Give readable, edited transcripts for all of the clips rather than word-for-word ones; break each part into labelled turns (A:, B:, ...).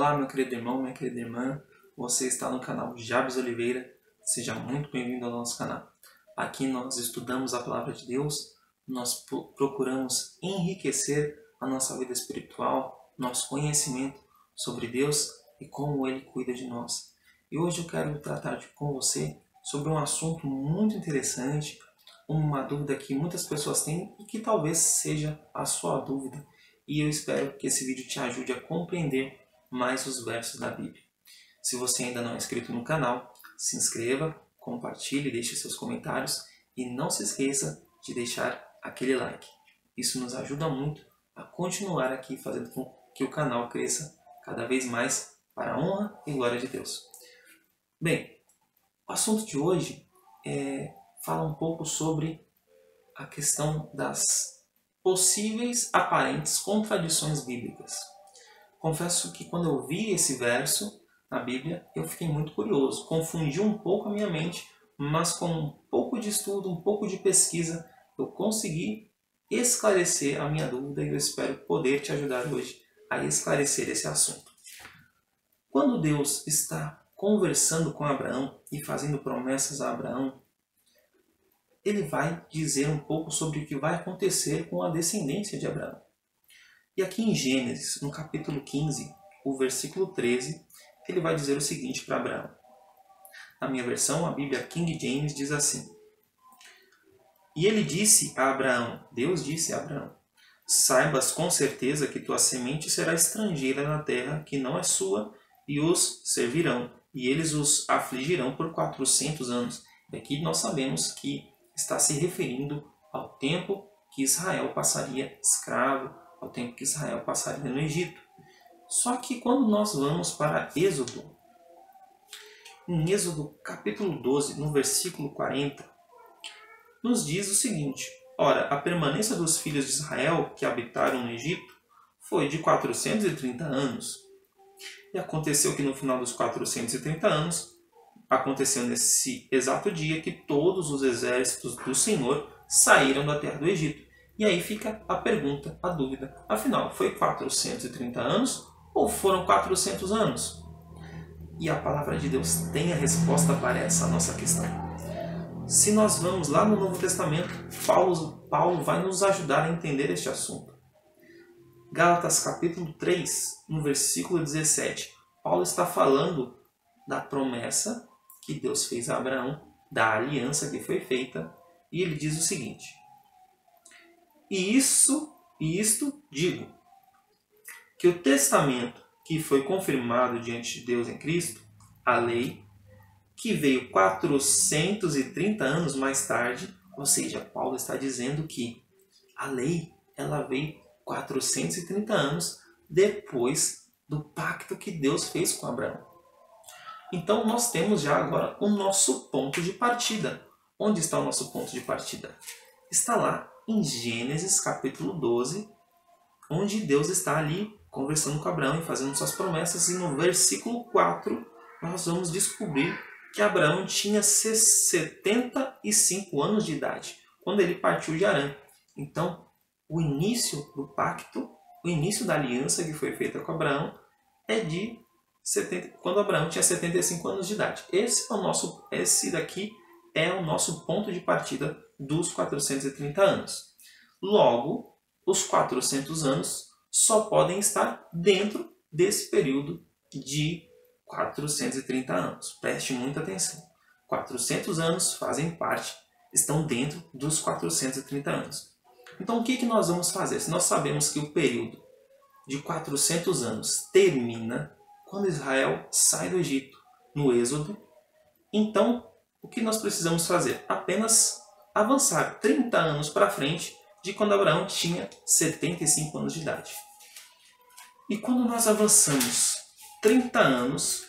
A: Olá, meu querido irmão, minha querida irmã. Você está no canal Jabes Oliveira. Seja muito bem-vindo ao nosso canal. Aqui nós estudamos a Palavra de Deus, nós procuramos enriquecer a nossa vida espiritual, nosso conhecimento sobre Deus e como Ele cuida de nós. E hoje eu quero tratar com você sobre um assunto muito interessante, uma dúvida que muitas pessoas têm e que talvez seja a sua dúvida. E eu espero que esse vídeo te ajude a compreender mais os versos da Bíblia. Se você ainda não é inscrito no canal, se inscreva, compartilhe, deixe seus comentários e não se esqueça de deixar aquele like. Isso nos ajuda muito a continuar aqui fazendo com que o canal cresça cada vez mais para a honra e glória de Deus. Bem, o assunto de hoje fala um pouco sobre a questão das possíveis aparentes contradições bíblicas. Confesso que quando eu vi esse verso na Bíblia, eu fiquei muito curioso. Confundi um pouco a minha mente, mas com um pouco de estudo, um pouco de pesquisa, eu consegui esclarecer a minha dúvida e eu espero poder te ajudar hoje a esclarecer esse assunto. Quando Deus está conversando com Abraão e fazendo promessas a Abraão, ele vai dizer um pouco sobre o que vai acontecer com a descendência de Abraão. E aqui em Gênesis, no capítulo 15, o versículo 13, ele vai dizer o seguinte para Abraão. Na minha versão, a Bíblia King James diz assim: E ele disse a Abraão, Deus disse a Abraão, saibas com certeza que tua semente será estrangeira na terra que não é sua, e os servirão, e eles os afligirão por 400 anos. E aqui nós sabemos que está se referindo ao tempo que Israel passaria escravo, ao tempo que Israel passaria no Egito. Só que quando nós vamos para Êxodo, em Êxodo capítulo 12, no versículo 40, nos diz o seguinte: Ora, a permanência dos filhos de Israel que habitaram no Egito foi de 430 anos. E aconteceu que no final dos 430 anos, aconteceu nesse exato dia que todos os exércitos do Senhor saíram da terra do Egito. E aí fica a pergunta, a dúvida. Afinal, foi 430 anos ou foram 400 anos? E a palavra de Deus tem a resposta para essa nossa questão. Se nós vamos lá no Novo Testamento, Paulo vai nos ajudar a entender este assunto. Gálatas capítulo 3, no versículo 17, Paulo está falando da promessa que Deus fez a Abraão, da aliança que foi feita, e ele diz o seguinte: E isto digo, que o testamento que foi confirmado diante de Deus em Cristo, a lei, que veio 430 anos mais tarde, ou seja, Paulo está dizendo que a lei ela veio 430 anos depois do pacto que Deus fez com Abraão. Então nós temos já agora o nosso ponto de partida. Onde está o nosso ponto de partida? Está lá em Gênesis capítulo 12, onde Deus está ali conversando com Abraão e fazendo suas promessas. E no versículo 4 nós vamos descobrir que Abraão tinha 75 anos de idade quando ele partiu de Harã. Então o início do pacto, o início da aliança que foi feita com Abraão é de quando Abraão tinha 75 anos de idade. Esse daqui é o nosso ponto de partida dos 430 anos. Logo, os 400 anos só podem estar dentro desse período de 430 anos. Preste muita atenção. 400 anos fazem parte, estão dentro dos 430 anos. Então, o que nós vamos fazer? Se nós sabemos que o período de 400 anos termina quando Israel sai do Egito, no Êxodo, então o que nós precisamos fazer? Apenas avançar 30 anos para frente de quando Abraão tinha 75 anos de idade. E quando nós avançamos 30 anos,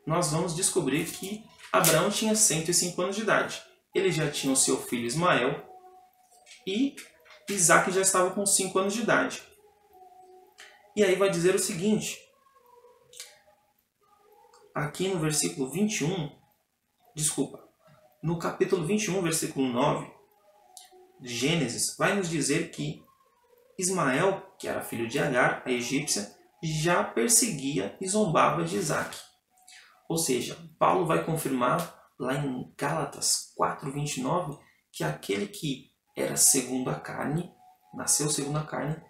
A: nós vamos descobrir que Abraão tinha 105 anos de idade. Ele já tinha o seu filho Ismael e Isaac já estava com 5 anos de idade. E aí vai dizer o seguinte, aqui no versículo 21, no capítulo 21, versículo 9 de Gênesis, vai nos dizer que Ismael, que era filho de Agar, a egípcia, já perseguia e zombava de Isaac. Ou seja, Paulo vai confirmar lá em Gálatas 4:29 que aquele que era segundo a carne, nasceu segundo a carne,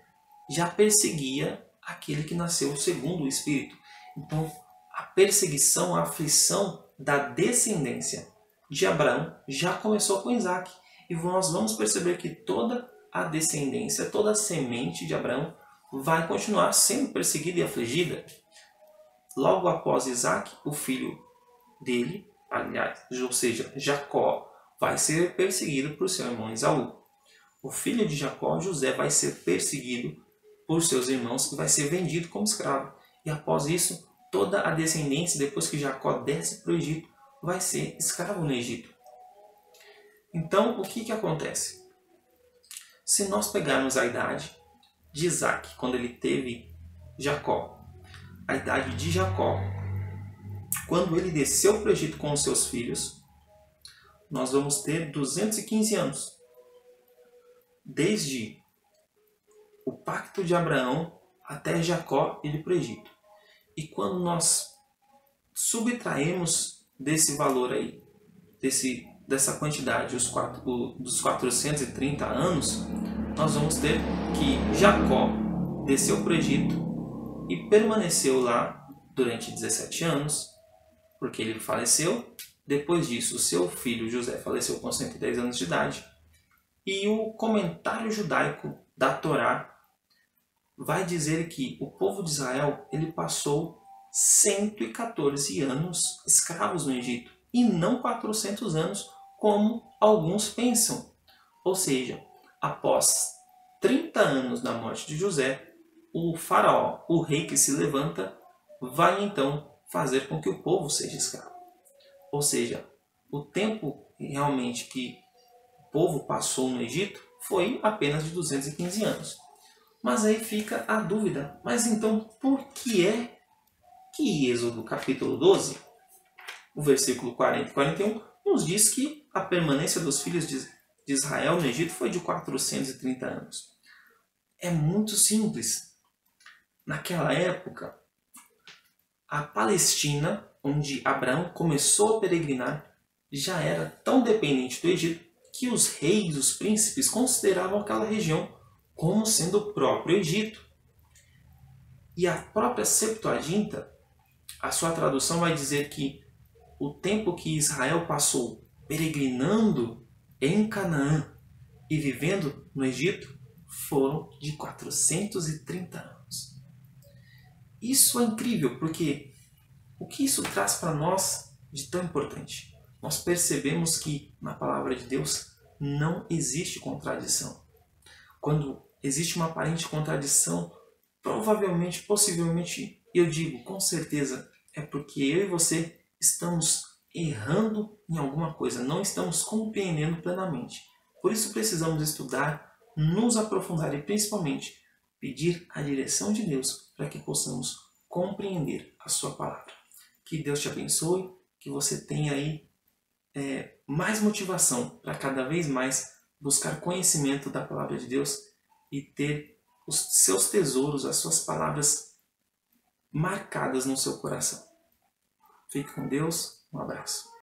A: já perseguia aquele que nasceu segundo o Espírito. Então, a perseguição, a aflição da descendência de Abraão já começou com Isaac. E nós vamos perceber que toda a descendência, toda a semente de Abraão vai continuar sendo perseguida e afligida. Logo após Isaac, o filho dele, aliás, ou seja, Jacó, vai ser perseguido por seu irmão Esaú. O filho de Jacó, José, vai ser perseguido por seus irmãos e vai ser vendido como escravo. E após isso, toda a descendência, depois que Jacó desce para o Egito, vai ser escravo no Egito. Então, o que acontece? Se nós pegarmos a idade de Isaac, quando ele teve Jacó, a idade de Jacó, quando ele desceu para o Egito com os seus filhos, nós vamos ter 215 anos. Desde o pacto de Abraão até Jacó ir para o Egito. E quando nós subtraímos desse valor aí, dessa quantidade, dos 430 anos, nós vamos ter que Jacó desceu para o Egito e permaneceu lá durante 17 anos, porque ele faleceu. Depois disso, o seu filho José faleceu com 110 anos de idade. E o comentário judaico da Torá vai dizer que o povo de Israel ele passou 114 anos escravos no Egito, e não 400 anos, como alguns pensam. Ou seja, após 30 anos da morte de José, o faraó, o rei que se levanta, vai então fazer com que o povo seja escravo. Ou seja, o tempo realmente que o povo passou no Egito foi apenas de 215 anos. Mas aí fica a dúvida, mas então por que é que Êxodo capítulo 12, o versículo 40 e 41, nos diz que a permanência dos filhos de Israel no Egito foi de 430 anos? É muito simples. Naquela época, a Palestina, onde Abraão começou a peregrinar, já era tão dependente do Egito que os reis, os príncipes, consideravam aquela região como sendo o próprio Egito. E a própria Septuaginta, a sua tradução vai dizer que o tempo que Israel passou peregrinando em Canaã e vivendo no Egito foram de 430 anos. Isso é incrível, porque o que isso traz para nós de tão importante? Nós percebemos que na palavra de Deus não existe contradição. Quando existe uma aparente contradição, provavelmente, possivelmente, eu digo com certeza, é porque eu e você estamos errando em alguma coisa, não estamos compreendendo plenamente. Por isso precisamos estudar, nos aprofundar e principalmente pedir a direção de Deus para que possamos compreender a sua palavra. Que Deus te abençoe, que você tenha aí mais motivação para cada vez mais buscar conhecimento da palavra de Deus e ter os seus tesouros, as suas palavras marcadas no seu coração. Fique com Deus, um abraço.